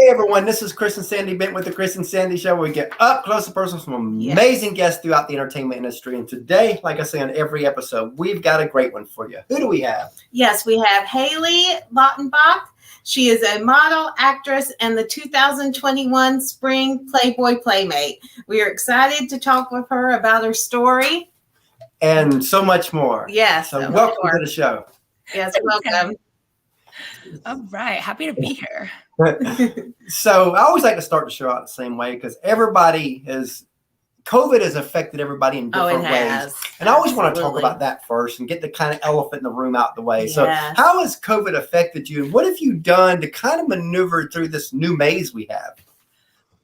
Hey everyone, this is Chris and Sandy Bent with the Chris and Sandy Show, where we get up close and personal from amazing guests throughout the entertainment industry. And today, like I say on every episode, we've got a great one for you. Who do we have? Yes, we have Hailee Lautenbach. She is a model, actress, and the 2021 Spring Playboy Playmate. We are excited to talk with her about her story. And so much more. Yes. So welcome to the show. Yes, welcome. All right. Happy to be here. So I always like to start the show out the same way because COVID has affected everybody in different ways. And I always want to talk about that first and get the kind of elephant in the room out the way. Yes. So how has COVID affected you? And what have you done to kind of maneuver through this new maze we have?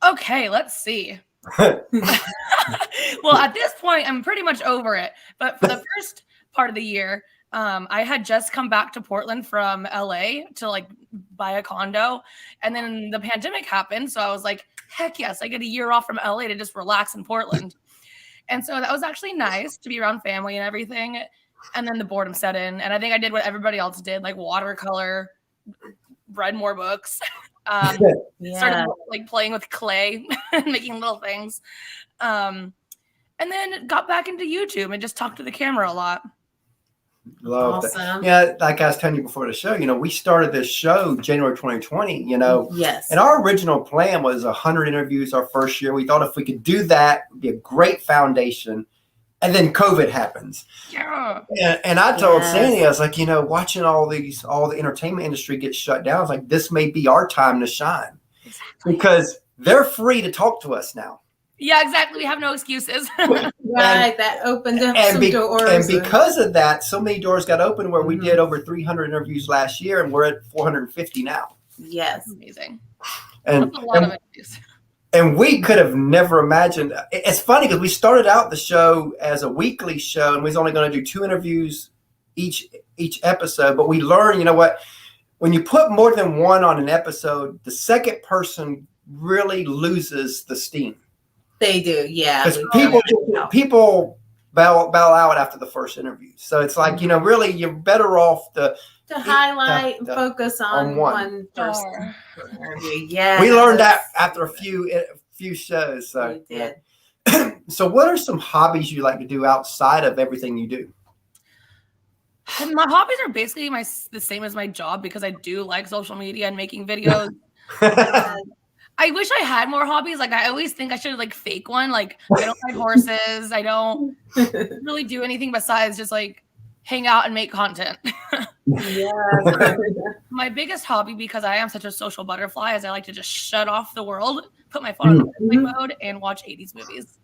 Okay, let's see. Well, at this point, I'm pretty much over it. But for the first part of the year, I had just come back to Portland from LA to buy a condo. And then the pandemic happened. So I was like, heck yes, I get a year off from LA to just relax in Portland. And so that was actually nice to be around family and everything. And then the boredom set in. And I think I did what everybody else did, like watercolor, read more books, started playing with clay and making little things. And then got back into YouTube and just talked to the camera a lot. Love that. Yeah, like I was telling you before the show, we started this show January 2020, Yes. And our original plan was 100 interviews our first year. We thought if we could do that, it would be a great foundation. And then COVID happens. Yeah. And I told Sandy, I was like, watching all the entertainment industry get shut down, I was like, this may be our time to shine. Exactly. Because they're free to talk to us now. Yeah, exactly. We have no excuses. Right. That opened up some doors. And because of that, so many doors got open where we did over 300 interviews last year, and we're at 450 now. Yes. Amazing. And, that's a lot of interviews. And we could have never imagined. It's funny because we started out the show as a weekly show, and we was only going to do 2 interviews each episode. But we learned, when you put more than one on an episode, the second person really loses the steam. They do, yeah. Because people bow out after the first interview. So it's like, really, you're better off to highlight and focus on one person. Yeah. We learned that after a few shows. So we did. So what are some hobbies you like to do outside of everything you do? My hobbies are basically the same as my job because I do like social media and making videos. I wish I had more hobbies. I always think I should fake one. I don't ride horses. I don't really do anything besides just hang out and make content. Yeah. My biggest hobby, because I am such a social butterfly, is I like to just shut off the world, put my phone on airplane mode, and watch 80s movies.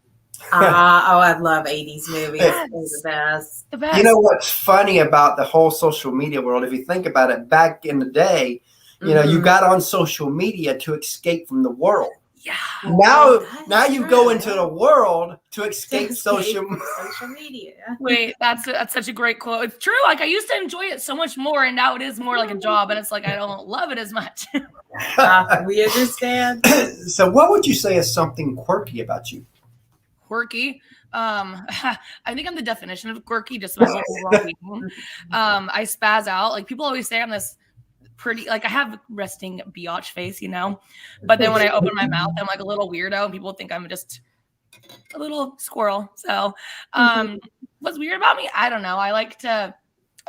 I love 80s movies. They're the best. The best. You know what's funny about the whole social media world? If you think about it, back in the day, you got on social media to escape from the world. Yeah. Now you go into the world to escape social media. Wait, that's such a great quote. It's true. I used to enjoy it so much more, and now it is more like a job, and it's I don't love it as much. We understand. So what would you say is something quirky about you? Quirky? I think I'm the definition of quirky, just my overall being. I spaz out. People always say I'm this pretty, I have resting biatch face, but then when I open my mouth, I'm a little weirdo, and people think I'm just a little squirrel. So what's weird about me? I don't know. I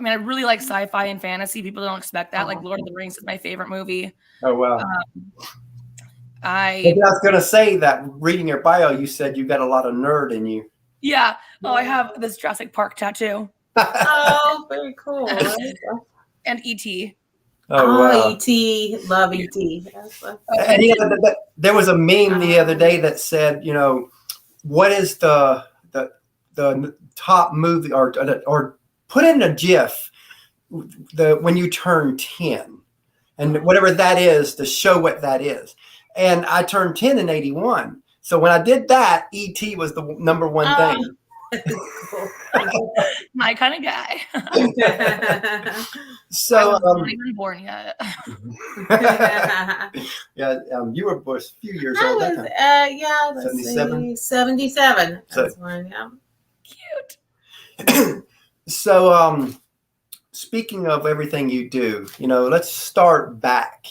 really like sci-fi and fantasy. People don't expect that. Lord of the Rings is my favorite movie. Oh, wow. I was going to say that reading your bio, you said you got a lot of nerd in you. Yeah. Oh, I have this Jurassic Park tattoo. Oh, very cool. And E.T. Oh, wow. E.T. Love E.T. And there was a meme the other day that said, what is the top movie or put in a GIF when you turn 10 and whatever that is to show what that is. And I turned 10 in 81. So when I did that, E.T. was the number one thing. My kind of guy. So I wasn't even born yet. Yeah, you were a few years old. I was, 77. 77. That's one, yeah. Cute. So, speaking of everything you do, let's start back.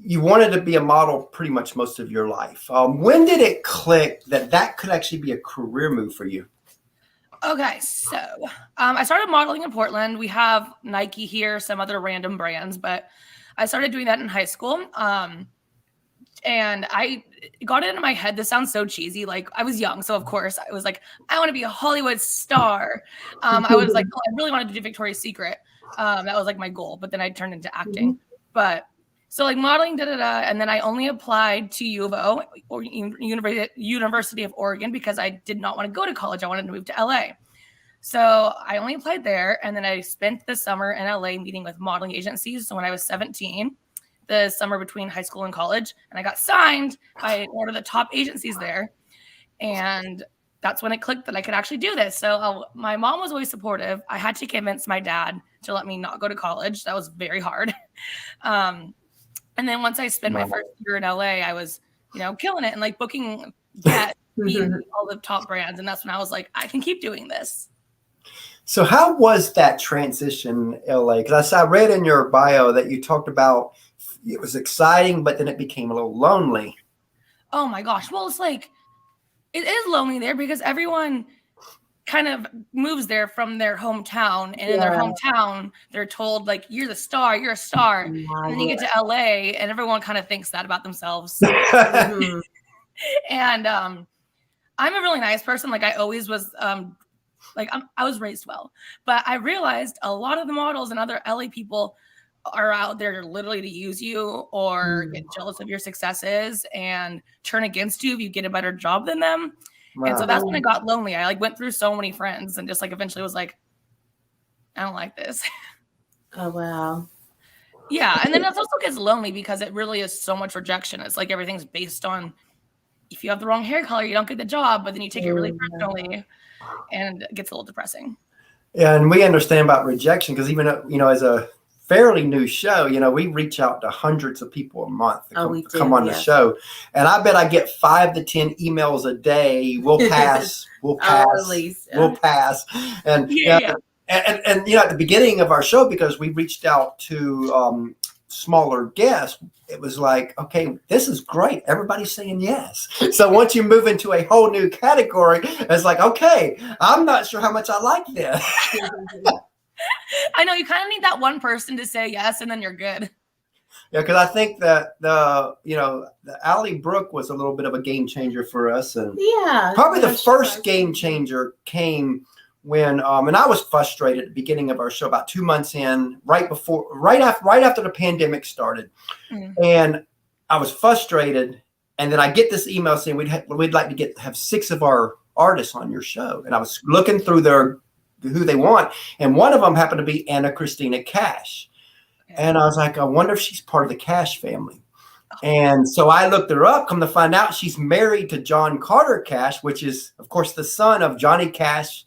you wanted to be a model pretty much most of your life. When did it click that could actually be a career move for you? Okay, so I started modeling in Portland. We have Nike here, some other random brands, but I started doing that in high school. And I got it into my head. This sounds so cheesy. Like I was young, so of course I was like, I want to be a Hollywood star. I was like, oh, I really wanted to do Victoria's Secret. That was like my goal, but then I turned into acting. But so like modeling, and then I only applied to U of O or University of Oregon because I did not want to go to college. I wanted to move to LA. So I only applied there, and then I spent the summer in LA meeting with modeling agencies. So when I was 17, the summer between high school and college, and I got signed by one of the top agencies there. And that's when it clicked that I could actually do this. So my mom was always supportive. I had to convince my dad to let me not go to college. That was very hard. And then once I spent my first year in LA, I was, killing it and like booking all the top brands. And that's when I was like, I can keep doing this. So how was that transition in LA? Because I read in your bio that you talked about it was exciting, but then it became a little lonely. Oh my gosh. Well, it's like, it is lonely there because everyone kind of moves there from their hometown, and in their hometown they're told like, you're the star, you're a star. And then you get to LA and everyone kind of thinks that about themselves. And I'm a really nice person. Like I always was, I was raised well, but I realized a lot of the models and other LA people are out there literally to use you or get jealous of your successes and turn against you if you get a better job than them. And so that's when it got lonely. I like went through so many friends and just like eventually was like, I don't like this. Oh, wow. Yeah. And then it also gets lonely because it really is so much rejection. It's like everything's based on if you have the wrong hair color, you don't get the job, but then you take it really personally and it gets a little depressing. Yeah. And we understand about rejection because even, as a fairly new show, we reach out to hundreds of people a month to come on the show. And I bet I get 5 to 10 emails a day. We'll pass, we'll pass, we'll pass. And, and at the beginning of our show, because we reached out to smaller guests, it was like, okay, this is great. Everybody's saying yes. So once you move into a whole new category, it's like, okay, I'm not sure how much I like this. I know you kind of need that one person to say yes, and then you're good. Yeah, because I think that the Allie Brooke was a little bit of a game changer for us, and probably the first game changer came when and I was frustrated at the beginning of our show, about 2 months in, right after the pandemic started, and I was frustrated, and then I get this email saying we'd like to have 6 of our artists on your show, and I was looking through who they want, and one of them happened to be Anna Christina Cash, and I was like, I wonder if she's part of the Cash family. And so I looked her up. Come to find out, she's married to John Carter Cash, which is, of course, the son of Johnny Cash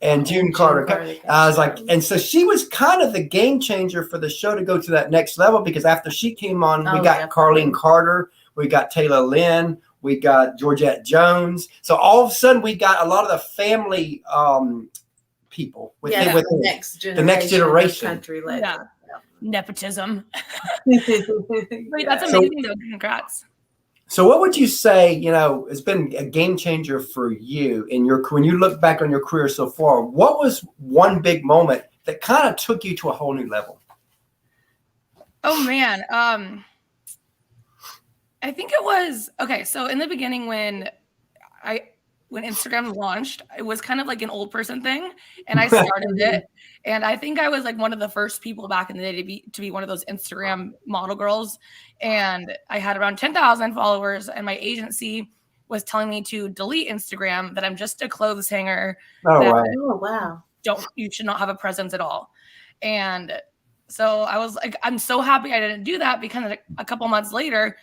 and June Carter. I was like, and so she was kind of the game changer for the show to go to that next level, because after she came on, we got Carlene Carter, we got Taylor Lynn, we got Georgette Jones. So all of a sudden, we got a lot of the family people within the next generation. Country legend. Nepotism. Wait, that's amazing though. Congrats. So what would you say, has been a game changer for you when you look back on your career so far? What was one big moment that kind of took you to a whole new level? Oh man. I think it was, so in the beginning when Instagram launched, it was kind of like an old person thing, and I started it. And I think I was like one of the first people back in the day to be one of those Instagram model girls. And I had around 10,000 followers, and my agency was telling me to delete Instagram, that I'm just a clothes hanger. Oh, wow. You should not have a presence at all. And so I was like, I'm so happy I didn't do that, because a couple months later,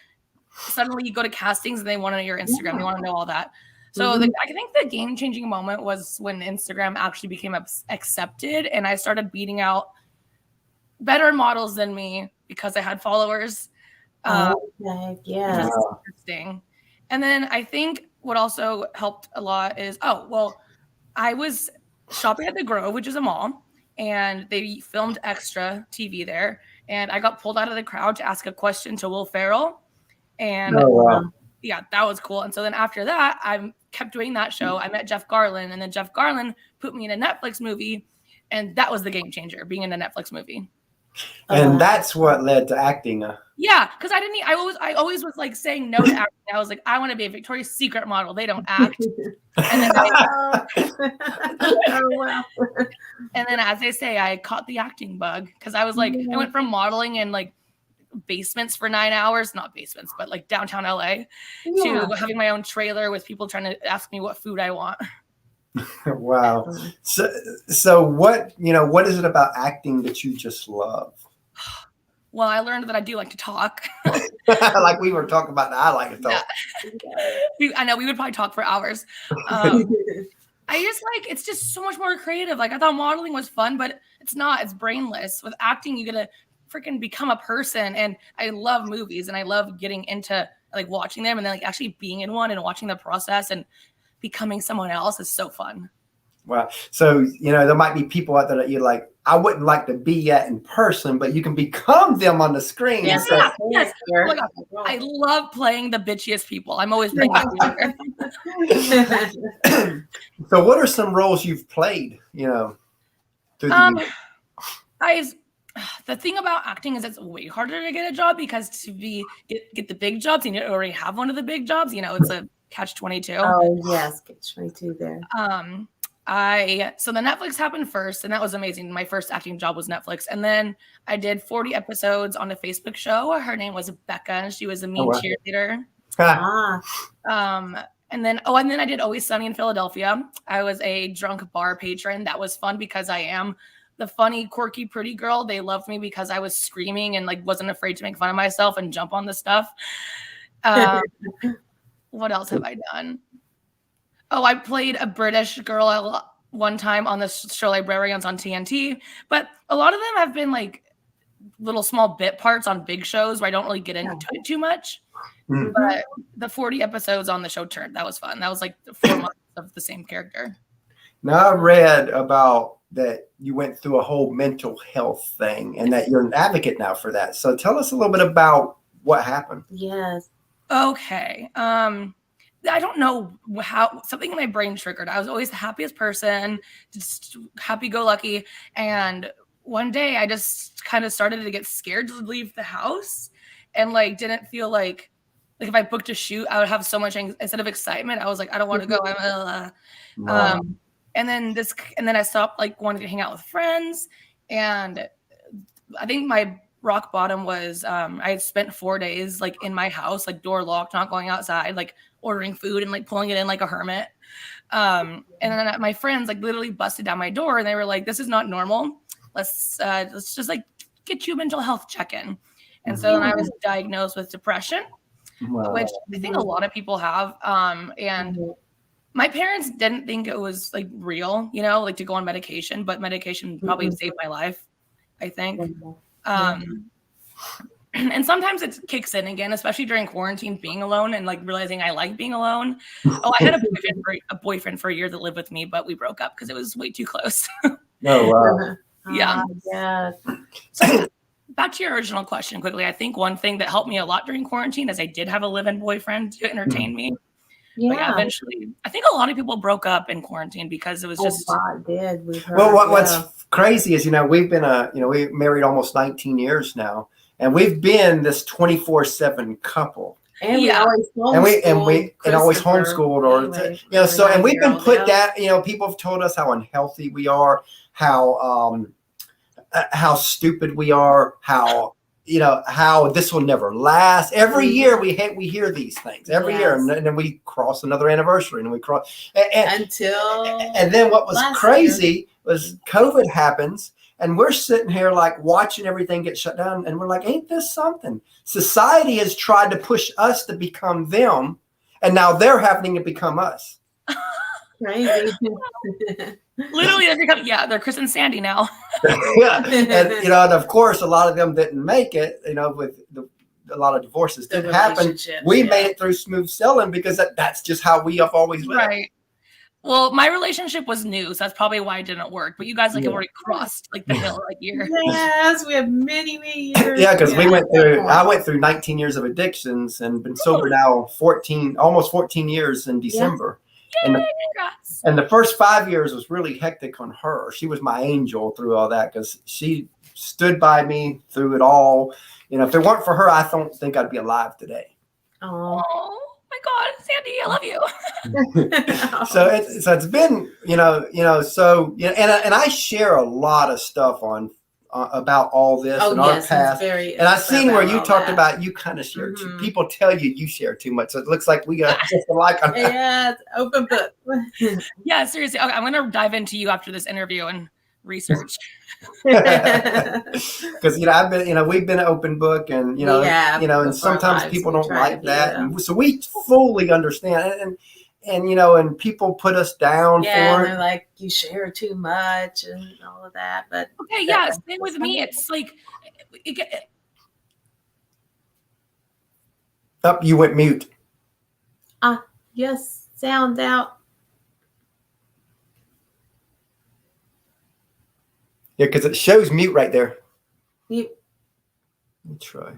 suddenly you go to castings and they want to know your Instagram. They want to know all that. So I think the game-changing moment was when Instagram actually became accepted, and I started beating out better models than me because I had followers. Interesting. And then I think what also helped a lot is, I was shopping at the Grove, which is a mall, and they filmed extra TV there. and I got pulled out of the crowd to ask a question to Will Ferrell. And yeah, that was cool. And so then after that, I kept doing that show. I met Jeff Garlin, and then Jeff Garlin put me in a Netflix movie, and that was the game changer, being in a Netflix movie. And that's what led to acting. Yeah, because I always was like saying no to acting. I was like, I want to be a Victoria's Secret model. They don't act. And then and then, as they say, I caught the acting bug, because I was like, I went from modeling in like basements for 9 hours, not basements, but like downtown LA, to having my own trailer with people trying to ask me what food I want. Wow. So what is it about acting that you just love? Well, I learned that I do like to talk. Like we were talking about, I like to talk. Yeah. I know we would probably talk for hours. I just like, it's just so much more creative. Like I thought modeling was fun, but it's not. It's brainless. With acting, you get to freaking become a person. And I love movies, and I love getting into like watching them, and then like actually being in one and watching the process and becoming someone else is so fun. Wow. So, there might be people out there that you're like, I wouldn't like to be at in person, but you can become them on the screen. Yes. So. Yes. Oh my God. I love playing the bitchiest people. I'm always playing So what are some roles you've played, through the years? The thing about acting is it's way harder to get a job, because to get the big jobs, and you already have one of the big jobs, it's a catch-22. Oh yes, catch-22 there. So the Netflix happened first, and that was amazing. My first acting job was Netflix, and then I did 40 episodes on a Facebook show. Her name was Becca, and she was a mean cheerleader. And then I did Always Sunny in Philadelphia. I was a drunk bar patron. That was fun because I am the funny, quirky, pretty girl. They loved me because I was screaming and like wasn't afraid to make fun of myself and jump on the stuff. What else have I done? Oh, I played a British girl one time on the show Librarians on TNT, but a lot of them have been like little small bit parts on big shows where I don't really get into it too much. Mm-hmm. But the 40 episodes on the show that was fun. That was like 4 months of the same character. Now I read about that you went through a whole mental health thing, and that you're an advocate now for that. So tell us a little bit about what happened. Yes. Okay. I don't know how something in my brain triggered. I was always the happiest person, just happy-go-lucky. And one day I just kind of started to get scared to leave the house, and like didn't feel like if I booked a shoot, I would have so much instead of excitement. I was like, I don't want to go. And then I stopped like wanting to hang out with friends. And I think my rock bottom was I had spent 4 days like in my house, like door locked, not going outside, like ordering food and like pulling it in like a hermit. And then my friends like literally busted down my door, and they were like, this is not normal. Let's just like get you a mental health check-in. And so then I was diagnosed with depression, which I think a lot of people have. And my parents didn't think it was like real, like to go on medication, but medication probably saved my life, I think. And sometimes it kicks in again, especially during quarantine, being alone and like realizing I like being alone. Oh, I had a boyfriend for a year that lived with me, but we broke up because it was way too close. Oh, wow. Yeah. Yeah. So back to your original question quickly. I think one thing that helped me a lot during quarantine is I did have a live-in boyfriend to entertain me. Yeah. But eventually, I think a lot of people broke up in quarantine because it was just. God did. We heard, well, what's crazy is, we've been we married almost 19 years now, and we've been this 24/7 couple. And we always homeschooled, or so, and we've been put down. People have told us how unhealthy we are, how stupid we are, how this will never last. Every year we hear these things every year, and then we cross another anniversary, and we cross and then what was crazy was COVID happens, and we're sitting here like watching everything get shut down, and we're like, ain't this something? Society has tried to push us to become them, and now they're having to become us. Crazy. Literally, they're Chris and Sandy now. Yeah, and of course, a lot of them didn't make it. With a lot of divorces didn't happen. We made it through smooth sailing because that's just how we have always lived. Right. Well, my relationship was new, so that's probably why it didn't work. But you guys like have already crossed like the hill right here. Yes, we have many years. Yeah, because I went through 19 years of addictions and been sober now almost 14 years in December. Yay, And the first 5 years was really hectic on her. She was my angel through all that because she stood by me through it all. If it weren't for her, I don't think I'd be alive today. Oh my God, Sandy, I love you. So it's been, and I share a lot of stuff on about all this and our past. And I've seen where you talked about you kind of share too. People tell you share too much, so it looks like we got just alike on that. Yeah, open book. Yeah, seriously. Okay, I'm gonna dive into you after this interview and research. Because we've been an open book, and and sometimes people don't like that, and so we fully understand, and people put us down for it. They're like, you share too much and all of that. But okay, yeah, same with me. It's like you went mute. Yes, sound out. Yeah, because it shows mute right there. Mute. Let me try.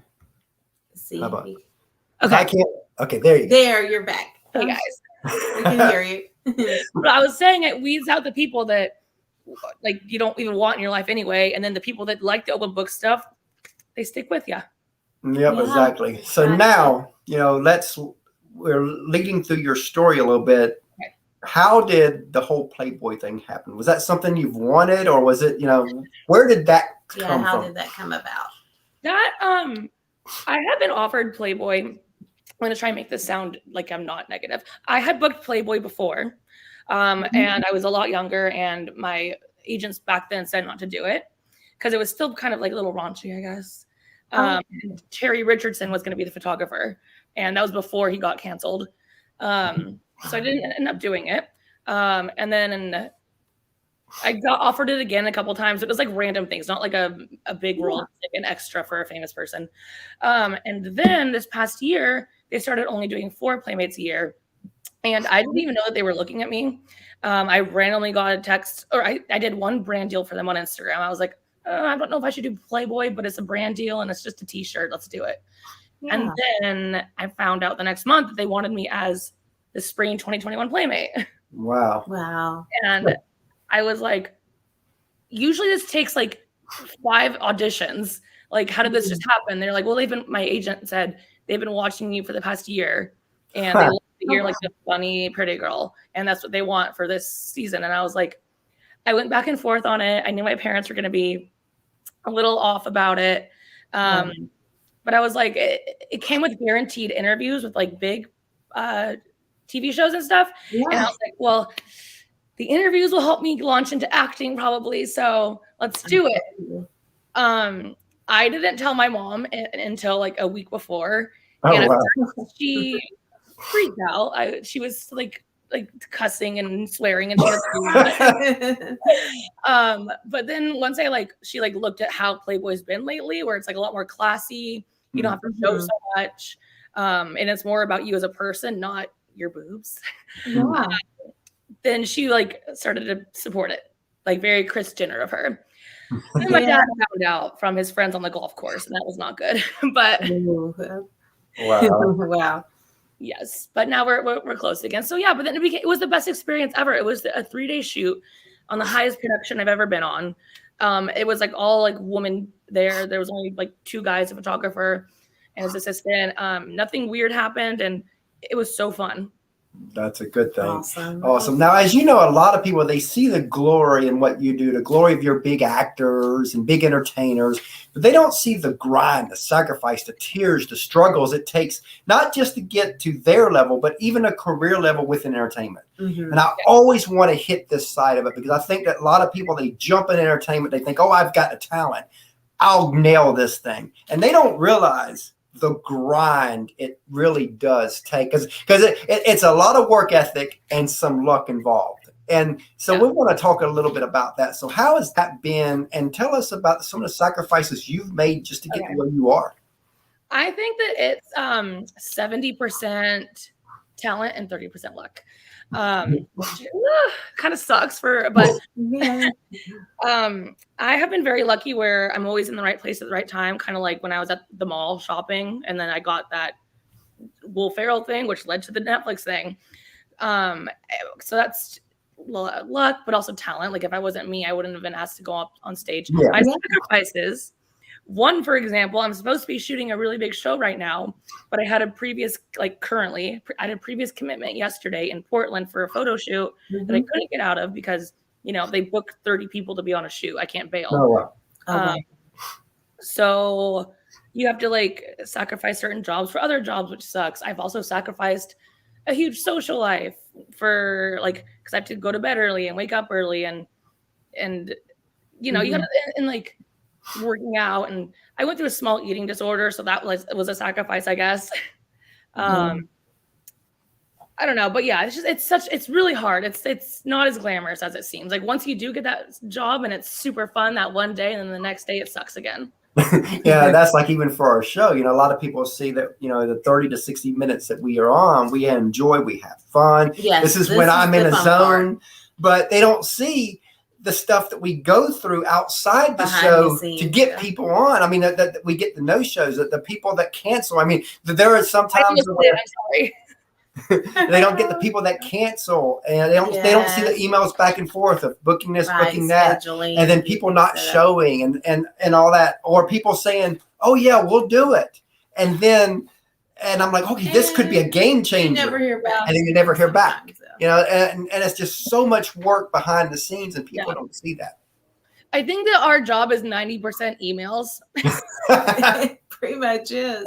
See. How about? Okay. I can't. Okay, there you go. There, you're back. Hey guys. We can hear you. But I was saying it weeds out the people that like you don't even want in your life anyway, and then the people that like the open book stuff, they stick with you. Yep, exactly. So now, we're leading through your story a little bit. Okay. How did the whole Playboy thing happen? Was that something you've wanted, or was it, where did that come from? How did that come about? That I have been offered Playboy. I'm going to try and make this sound like I'm not negative. I had booked Playboy before, and I was a lot younger, and my agents back then said not to do it because it was still kind of like a little raunchy, I guess. Terry Richardson was going to be the photographer, and that was before he got canceled. So I didn't end up doing it. And then I got offered it again a couple of times. It was like random things, not like a big role, like an extra for a famous person. And then this past year, they started only doing 4 Playmates a year. And I didn't even know that they were looking at me. I randomly got a text, or I did one brand deal for them on Instagram. I was like, I don't know if I should do Playboy, but it's a brand deal and it's just a t-shirt. Let's do it. Yeah. And then I found out the next month that they wanted me as the spring 2021 Playmate. Wow. And I was like, usually this takes like 5 auditions. Like, how did this just happen? They're like, well, my agent said they've been watching you for the past year and they love that you're like a funny, pretty girl. And that's what they want for this season. And I was like, I went back and forth on it. I knew my parents were going to be a little off about it. But I was like, it came with guaranteed interviews with like big TV shows and stuff. Yeah. And I was like, well, the interviews will help me launch into acting probably. So let's do it. I didn't tell my mom until like a week before. She freaked out. She was like cussing and swearing and but then once she looked at how Playboy's been lately, where it's like a lot more classy, you don't have to show so much, and it's more about you as a person, not your boobs. Then she started to support it, like very Kris Jenner of her. And my dad found out from his friends on the golf course, and that was not good. But wow. Yes, but now we're close again. So yeah, but then it was the best experience ever. It was a 3-day shoot on the highest production I've ever been on. It was like all like women there. There was only like 2 guys, a photographer and his assistant. Nothing weird happened, and it was so fun. That's a good thing. Awesome. Now, as you know, a lot of people, they see the glory in what you do, the glory of your big actors and big entertainers, but they don't see the grind, the sacrifice, the tears, the struggles it takes, not just to get to their level, but even a career level within entertainment. And I always want to hit this side of it because I think that a lot of people, they jump in entertainment, they think, oh, I've got the talent, I'll nail this thing. And they don't realize the grind it really does take, because it's a lot of work ethic and some luck involved. And so we want to talk a little bit about that. So how has that been? And tell us about some of the sacrifices you've made just to get to where you are. I think that it's 70% talent and 30% luck. Which kind of sucks but Yeah. I have been very lucky where I'm always in the right place at the right time, kind of like when I was at the mall shopping and then I got that Will Ferrell thing, which led to the Netflix thing. So that's luck, but also talent. Like if I wasn't me, I wouldn't have been asked to go up on stage. Yeah. My sacrifices. One, for example, I'm supposed to be shooting a really big show right now, but I had a previous, I had a previous commitment yesterday in Portland for a photo shoot that I couldn't get out of because, they booked 30 people to be on a shoot. I can't bail. Oh, wow. So you have to sacrifice certain jobs for other jobs, which sucks. I've also sacrificed a huge social life for because I have to go to bed early and wake up early and you gotta, and working out, and I went through a small eating disorder, so that was a sacrifice, I guess. I don't know, but yeah, it's really hard. It's not as glamorous as it seems. Like once you do get that job and it's super fun that one day, and then the next day it sucks again. Yeah, that's even for our show. A lot of people see that, the 30 to 60 minutes that we are on, we enjoy, we have fun. Yes, this is when I'm in a zone, but they don't see the stuff that we go through outside the show to get people on. I mean, that we get the no-shows, that the people that cancel. I mean, there are sometimes where they don't get the people that cancel, and they don't see the emails back and forth of booking this, booking that, and then people not showing and all that, or people saying, "Oh yeah, we'll do it," and I'm like, okay, this could be a game changer. You never hear back, and then you never hear back. And it's just so much work behind the scenes, and people don't see that. I think that our job is 90% emails. It pretty much is.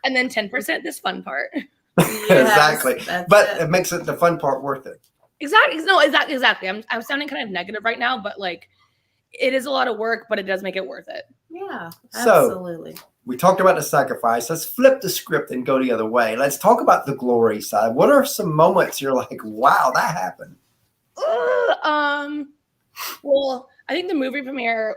And then 10% this fun part. Yes, exactly. But it makes the fun part worth it. Exactly. No, exactly. I'm sounding kind of negative right now, but it is a lot of work, but it does make it worth it. Yeah, absolutely. So, we talked about the sacrifice. Let's flip the script and go the other way. Let's talk about the glory side. What are some moments you're like, wow, that happened? Well, I think the movie premiere,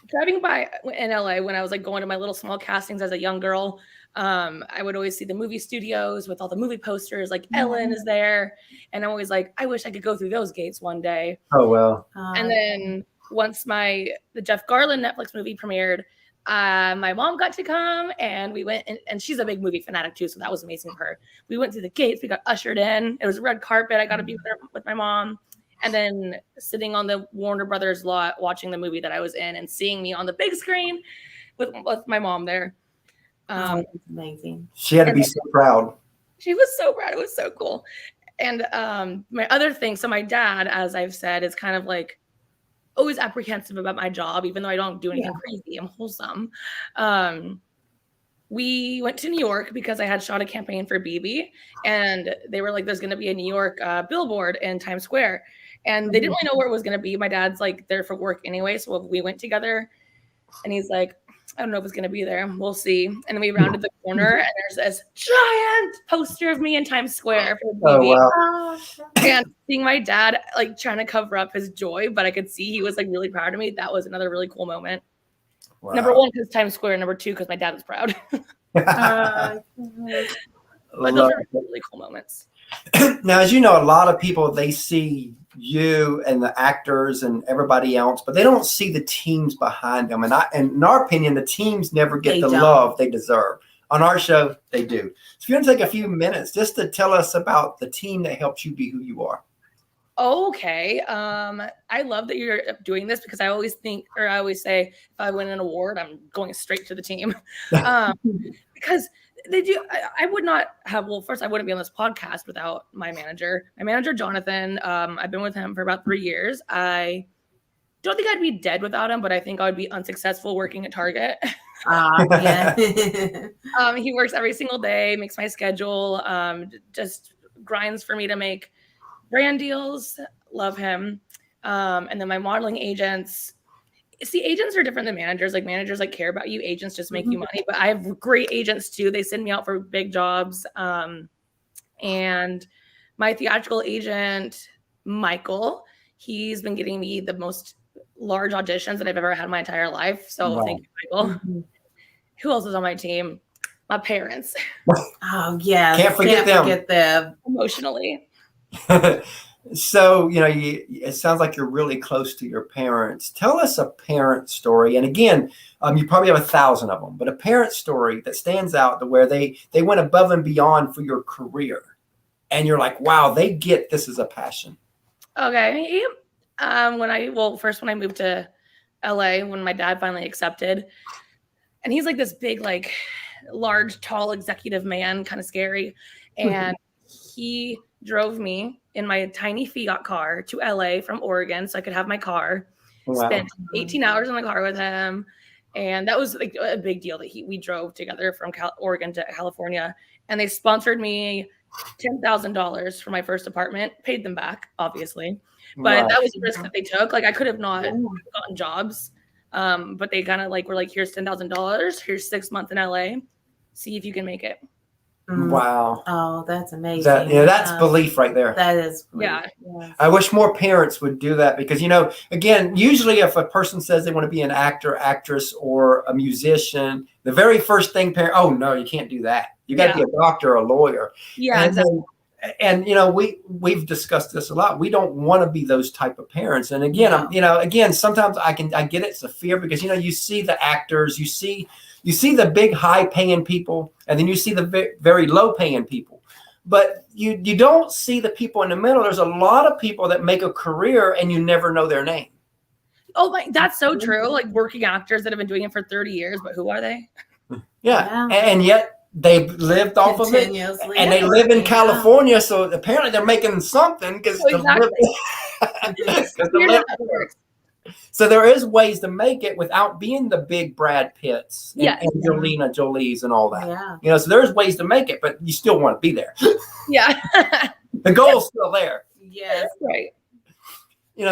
driving by in LA when I was going to my little small castings as a young girl, I would always see the movie studios with all the movie posters, Ellen is there. And I'm always I wish I could go through those gates one day. Oh, well. And then once the Jeff Garlin Netflix movie premiered, my mom got to come and we went and she's a big movie fanatic too. So that was amazing for her. We went through the gates, we got ushered in. It was a red carpet. I got to be with my mom. And then sitting on the Warner Brothers lot, watching the movie that I was in and seeing me on the big screen with my mom there. That's amazing. She had to be so proud. She was so proud. It was so cool. And my other thing, so my dad, as I've said, is kind of always apprehensive about my job, even though I don't do anything crazy. I'm wholesome. We went to New York because I had shot a campaign for BB, and they were there's going to be a New York billboard in Times Square. And they didn't really know where it was going to be. My dad's there for work anyway. So we went together and he's I don't know if it's going to be there. We'll see. And then we rounded the corner and there's this giant poster of me in Times Square for BB. Oh, wow. And seeing my dad trying to cover up his joy, but I could see he was really proud of me. That was another really cool moment. Wow. Number one, because Times Square. Number two, because my dad was proud. But those are really cool moments. Now, as you know, a lot of people, they see you and the actors and everybody else, but they don't see the teams behind them. And in our opinion, the teams never get love they deserve. On our show, they do. So if you want to take a few minutes just to tell us about the team that helps you be who you are. Okay. I love that you're doing this because I always say, if I win an award, I'm going straight to the team. Because they do. I would not have, first, I wouldn't be on this podcast without my manager, Jonathan. I've been with him for about 3 years. I don't think I'd be dead without him, but I think I would be unsuccessful working at Target. Yeah. He works every single day, makes my schedule, just grinds for me to make brand deals. Love him. And then my modeling agents. See, agents are different than managers. Managers care about you. Agents just make you money. But I have great agents too. They send me out for big jobs. And my theatrical agent, Michael, he's been getting me the most large auditions that I've ever had in my entire life. So Thank you, Michael. Who else is on my team? My parents, Oh yeah, Can't forget them. Forget them. emotionally. So, it sounds like you're really close to your parents. Tell us a parent story. And again, you probably have 1,000 of them, but a parent story that stands out to where they went above and beyond for your career. And you're like, wow, they get this as a passion. Okay. When I moved to LA, when my dad finally accepted, and he's like this big, like large, tall executive man, kind of scary. And he drove me in my tiny Fiat car to LA from Oregon so I could have my car. Wow. Spent 18 hours in the car with him. And that was like a big deal that we drove together from Oregon to California. And they sponsored me $10,000 for my first apartment, paid them back, obviously. But that was a risk that they took. Like I could have not gotten jobs. But they kind of like were like, here's $10,000, here's 6 months in LA. See if you can make it. Wow. Oh, that's amazing. That's belief right there. That is belief. Yeah. Yes. I wish more parents would do that because, again, usually if a person says they want to be an actor, actress, or a musician, the very first thing oh, no, you can't do that. You got to be a doctor or a lawyer. Yeah, exactly. And we've discussed this a lot. We don't want to be those type of parents. And again, again, sometimes I get it's a fear because you see the actors, you see the big high paying people, and then you see the very low paying people. But you don't see the people in the middle. There's a lot of people that make a career and you never know their name. Oh, that's so true. Like working actors that have been doing it for 30 years, but who are they? Yeah. And yet they've lived off of it, and they live in California, so apparently they're making something because so there is ways to make it without being the big Brad Pitts and Angelina Jolies and all that. Yeah. So there's ways to make it, but you still want to be there. Yeah. The goal's still there. Yes. Right.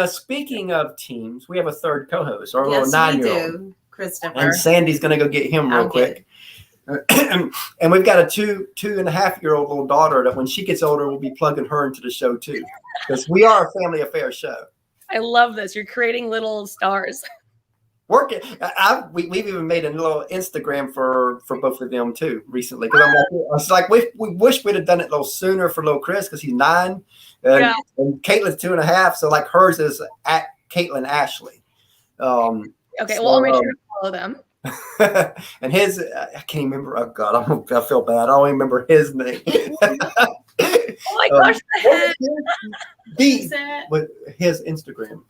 Speaking of teams, we have a third co-host, our Yes, little 9-year-old. we do. Christopher. And Sandy's going to go get him real quick. And we've got a 2.5-year-old little daughter that when she gets older, we'll be plugging her into the show too. Because we are a family affair show. I love this. You're creating little stars. Working. We've even made a little Instagram for both of them too recently. Because I was like, we wish we'd have done it a little sooner for little Chris because he's 9. And Caitlin's 2.5. So like hers is at Caitlin Ashley. Okay, well, I'll make sure to follow them. And his, I can't even remember. Oh God, I feel bad. I don't even remember his name. Oh my gosh, with his Instagram.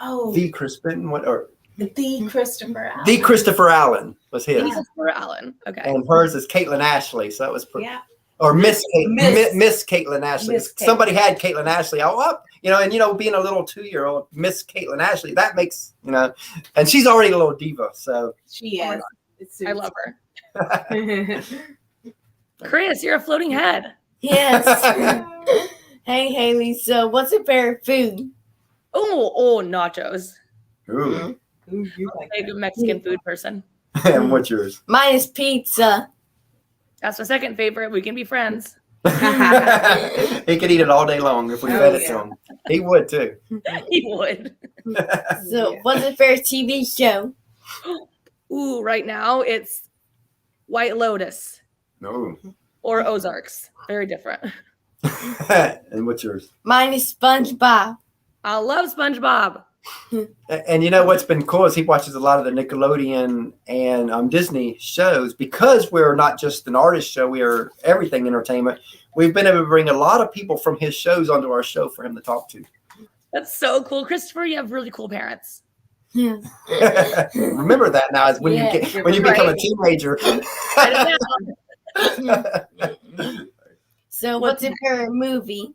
Oh, The Crispin, the Christopher Allen. The Christopher Allen was his. Christopher Allen. Okay. And hers is Caitlin Ashley. So that was pretty. Yeah. Or Miss Caitlin Ashley. Miss Caitlin. Somebody had Caitlin Ashley. And being a little 2-year-old, Miss Caitlin Ashley, that makes, and she's already a little diva. So she is. I love her. Chris, you're a floating head. Yes. Hey, Hailee. So, what's your favorite food? Oh, nachos. Ooh. Ooh, you I'm like a big Mexican food person. And what's yours? Mine is pizza. That's my second favorite. We can be friends. He could eat it all day long if we fed it to him. He would too. He would. So, what's your favorite TV show? Ooh, right now it's White Lotus No. or Ozarks. Very different. And what's yours? Mine is SpongeBob. I love SpongeBob. And you know what's been cool is he watches a lot of the Nickelodeon and Disney shows because we're not just an artist show, we are everything entertainment. We've been able to bring a lot of people from his shows onto our show for him to talk to. That's so cool. Christopher, you have really cool parents. Yeah. Remember that now is when you become a teenager. So, what's your favorite movie?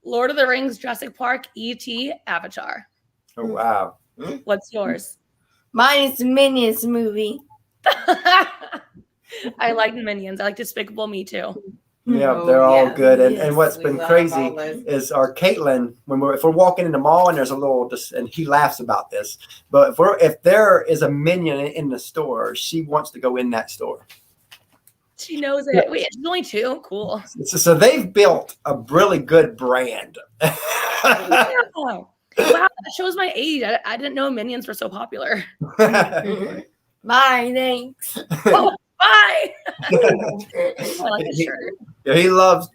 Lord of the Rings, Jurassic Park, E.T., Avatar. Oh wow. What's yours? Mine is the Minions movie. I like Minions. I like Despicable Me too. Yeah, they're all good. And yes, what's we been love crazy all those. is our Caitlin, if we're walking in the mall and there's a little, and he laughs about this, but if there is a Minion in the store, she wants to go in that store. She knows it. Wait, it's only 2. Cool. So they've built a really good brand. Wow, that shows my age. I didn't know Minions were so popular. Bye, thanks. Oh, bye. like the shirt. He loves.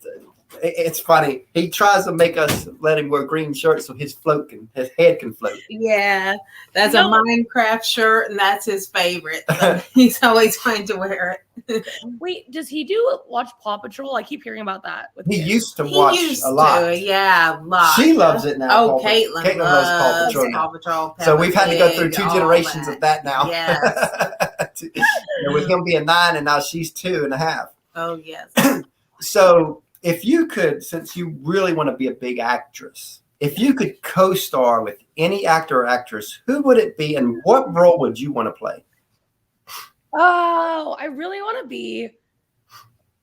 It's funny. He tries to make us let him wear green shirts so his head can float. Yeah, that's a Minecraft shirt, and that's his favorite. So he's always trying to wear it. Wait, does he watch Paw Patrol? I keep hearing about that. He used to watch a lot. Yeah, a lot. She loves it now. Oh, Caitlin loves Paw Patrol. So we've had to go through 2 generations of that now. Yes. With him being 9 and now she's 2.5. Oh, yes. So if you could, since you really want to be a big actress, if you could co-star with any actor or actress, who would it be and what role would you want to play? Oh, I really want to be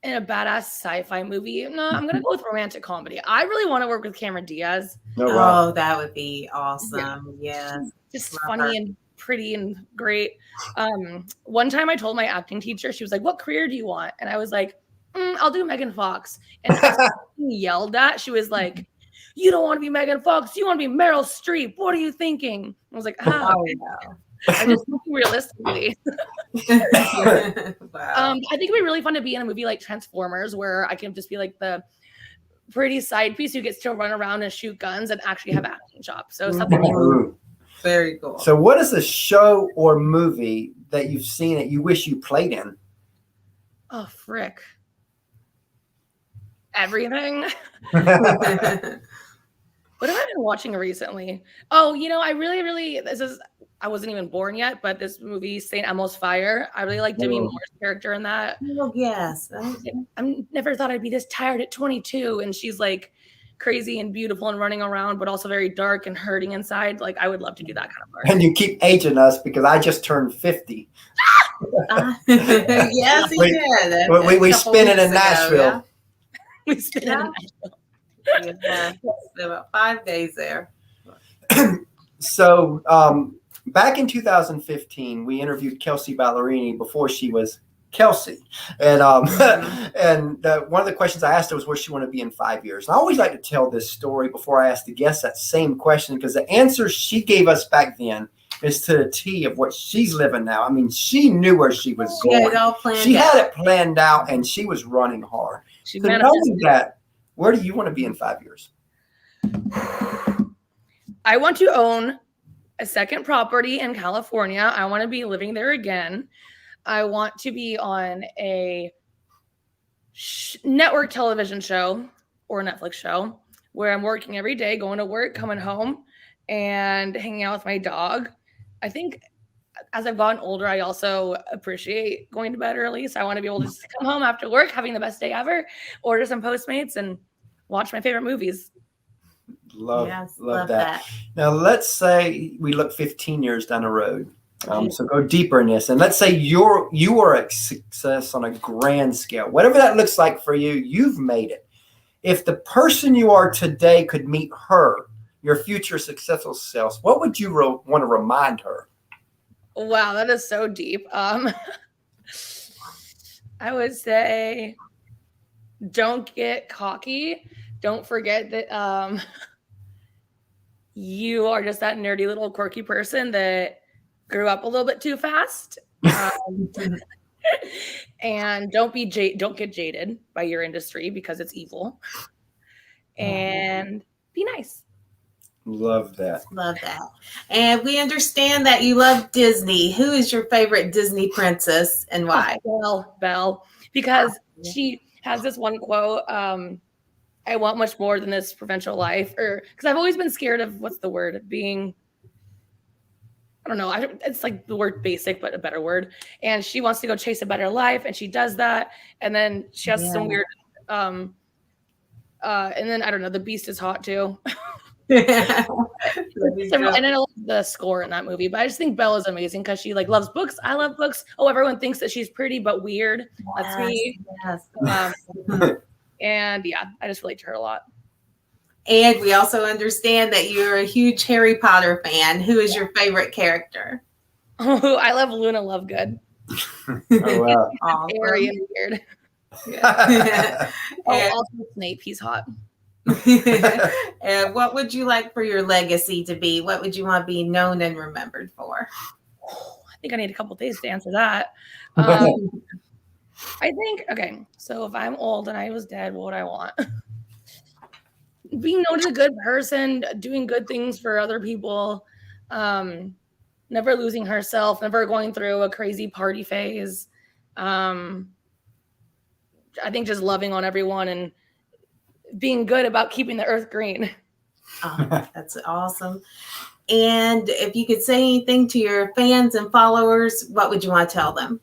in a badass sci-fi movie. No, I'm going to go with romantic comedy. I really want to work with Cameron Diaz. Oh, that would be awesome. Yeah. Just funny and pretty and great. One time I told my acting teacher, she was like, "What career do you want?" And I was like, "I'll do Megan Fox." And yelled at. She was like, "You don't want to be Megan Fox. You want to be Meryl Streep. What are you thinking?" I was like, "Oh, no." I'm just thinking realistically. Wow. I think it'd be really fun to be in a movie like Transformers, where I can just be like the pretty side piece who gets to run around and shoot guns and actually have acting chops. So something like very cool. So what is a show or movie that you've seen that you wish you played in? Oh, frick. Everything. What have I been watching recently? Oh, I really, I wasn't even born yet, but this movie, St. Elmo's Fire, I really like Demi Moore's character in that. Oh, yes. I never thought I'd be this tired at 22, and she's like crazy and beautiful and running around, but also very dark and hurting inside. Like, I would love to do that kind of part. And you keep aging us because I just turned 50. Yes, he did. We spin it in Nashville. Yeah. We spin it in Nashville. Yeah, about 5 days there. So back in 2015, we interviewed Kelsey Ballerini before she was Kelsey. And and one of the questions I asked her was where she wanted to be in 5 years. And I always like to tell this story before I ask the guests that same question, because the answer she gave us back then is to the T of what she's living now. I mean, she knew where she was going. She had it all planned She out. had it planned out, and she was running hard. She So knowing that, where do you want to be in 5 years? I want to own a second property in California. I want to be living there again. I want to be on a network television show or a Netflix show where I'm working every day, going to work, coming home, and hanging out with my dog. I think as I've gotten older, I also appreciate going to bed early. So I want to be able to just come home after work, having the best day ever, order some Postmates, and watch my favorite movies. Love that. Now, let's say we look 15 years down the road. So go deeper in this. And let's say you are a success on a grand scale. Whatever that looks like for you, you've made it. If the person you are today could meet her, your future successful self, what would you want to remind her? Wow, that is so deep. I would say don't get cocky. Don't forget that you are just that nerdy little quirky person that grew up a little bit too fast. And don't get jaded by your industry because it's evil. And be nice. Love that. And we understand that you love Disney. Who is your favorite Disney princess and why? Belle, because she has this one quote, I want much more than this provincial life, or because I've always been scared of being, I don't know. It's like the word basic, but a better word. And she wants to go chase a better life, and she does that. And then she has some weird, and then I don't know. The Beast is hot too. And I love the score in that movie, but I just think Belle is amazing because she loves books. I love books. Oh, everyone thinks that she's pretty but weird. That's me. Yes. And yeah, I just relate to her a lot. And we also understand that you're a huge Harry Potter fan. Who is your favorite character? Oh, I love Luna Lovegood. Oh, wow. Airy and weird. Yeah. Also Snape, he's hot. And what would you like for your legacy to be? What would you want to be known and remembered for? I think I need a couple days to answer that. I think, okay, so if I'm old and I was dead, what would I want? Being known as a good person, doing good things for other people, never losing herself, never going through a crazy party phase. I think just loving on everyone and being good about keeping the earth green. Oh, that's awesome. And if you could say anything to your fans and followers, what would you want to tell them?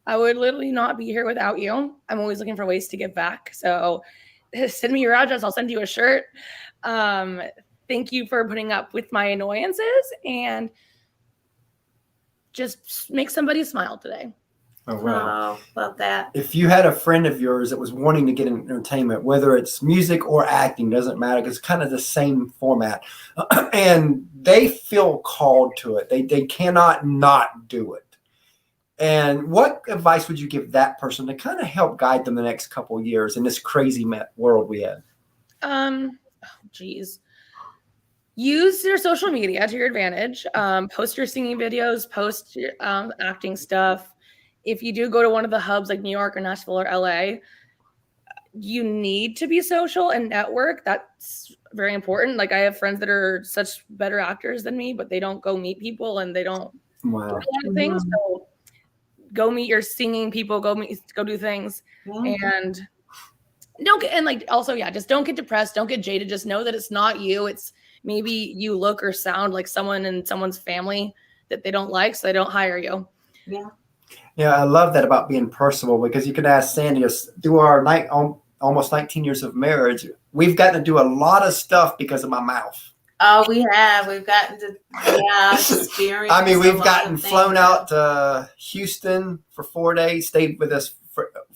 I would literally not be here without you. I'm always looking for ways to give back. So send me your address. I'll send you a shirt. Thank you for putting up with my annoyances and just make somebody smile today. Oh, wow. Oh, love that. If you had a friend of yours that was wanting to get into entertainment, whether it's music or acting, doesn't matter, because it's kind of the same format, and they feel called to it, they cannot not do it. And what advice would you give that person to kind of help guide them the next couple of years in this crazy world we have? Use your social media to your advantage. Post your singing videos, post your acting stuff. If you do go to one of the hubs like New York or Nashville or LA, you need to be social and network. That's very important. Like I have friends that are such better actors than me, but they don't go meet people and they don't do a lot of things. So go meet your singing people, go do things. And just don't get depressed, don't get jaded. Just know that it's not you. It's maybe you look or sound like someone in someone's family that they don't like, so they don't hire you. Yeah, I love that about being personable, because you can ask Sandy, through our almost 19 years of marriage, we've gotten to do a lot of stuff because of my mouth. Oh, we have. We've gotten to experience. I mean, we've gotten flown out to Houston for 4 days, stayed with this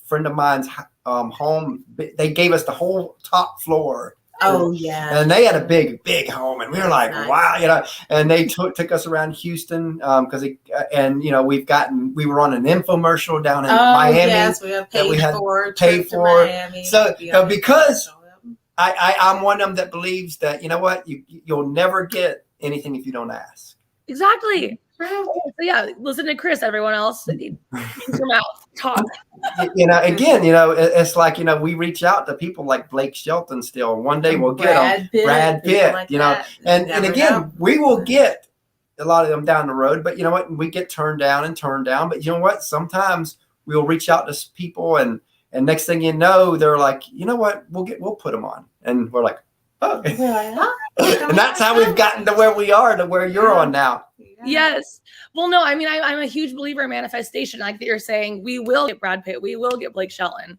friend of mine's home. They gave us the whole top floor. Oh, yeah. And they had a big home, and we were like, wow, and they took us around Houston because we were on an infomercial down in Miami. Yes, we have paid for. Miami, so because I'm one of them that believes that, you know what, you'll never get anything if you don't ask. Exactly. So yeah, listen to Chris. Everyone else, use your mouth, talk. It's like, we reach out to people like Blake Shelton still. One day we'll get them, Brad Pitt, like and again, we will get a lot of them down the road. But you know what? We get turned down. But you know what? Sometimes we'll reach out to people, and next thing you know, they're like, you know what? We'll put them on, and we're like, oh, and that's how we've gotten to where we are, to where you're on now. Yes. Well, no, I mean, I'm a huge believer in manifestation. Like that you're saying, we will get Brad Pitt, we will get Blake Shelton.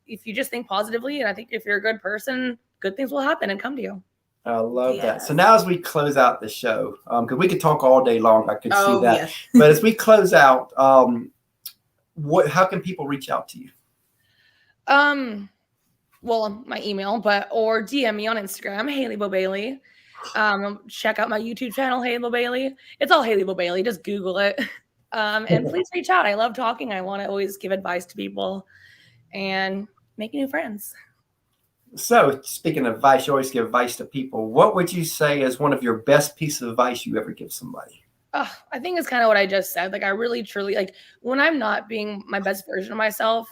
If you just think positively, and I think if you're a good person, good things will happen and come to you. I love that. So now as we close out the show, because we could talk all day long, I could see that. Yes. But as we close out, how can people reach out to you? Well, my email, or DM me on Instagram, Hailee Bailey. Check out my YouTube channel, Hailee Bailey. It's all Hailee Bailey. Just Google it. And please reach out. I love talking. I want to always give advice to people and make new friends. So speaking of advice, you always give advice to people. What would you say is one of your best pieces of advice you ever give somebody? I think it's kind of what I just said. Like I really, truly, like when I'm not being my best version of myself,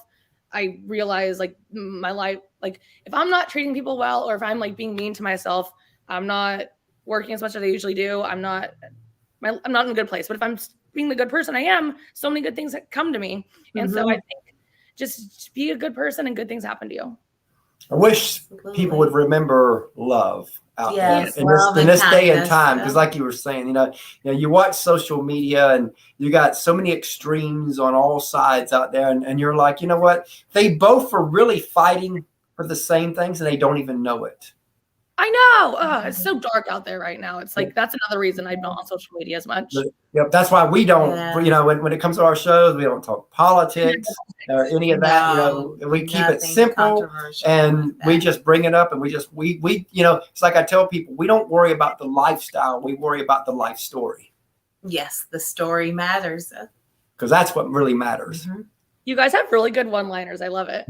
I realize like my life, like if I'm not treating people well, or if I'm like being mean to myself, I'm not working as much as I usually do. I'm not in a good place. But if I'm being the good person I am, so many good things that come to me. And so I think just be a good person and good things happen to you. I wish people would remember love out there in this day and time. Because like you were saying, you watch social media and you got so many extremes on all sides out there. And you're like, you know what? They both are really fighting for the same things and they don't even know it. I know. It's so dark out there right now. It's like, that's another reason I'm not on social media as much. Yep. That's why we don't, when it comes to our shows, we don't talk politics or any of that. We keep it simple and we just bring it up and we it's like I tell people, we don't worry about the lifestyle. We worry about the life story. Yes. The story matters. Because that's what really matters. Mm-hmm. You guys have really good one-liners. I love it.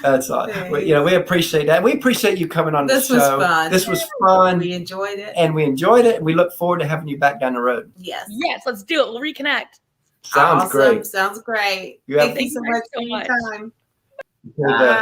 That's awesome. We appreciate that. We appreciate you coming on the show. This was fun. We enjoyed it. And we look forward to having you back down the road. Yes. Yes, let's do it. We'll reconnect. Sounds great. Sounds great. You have- Thank you so much for your time. Bye.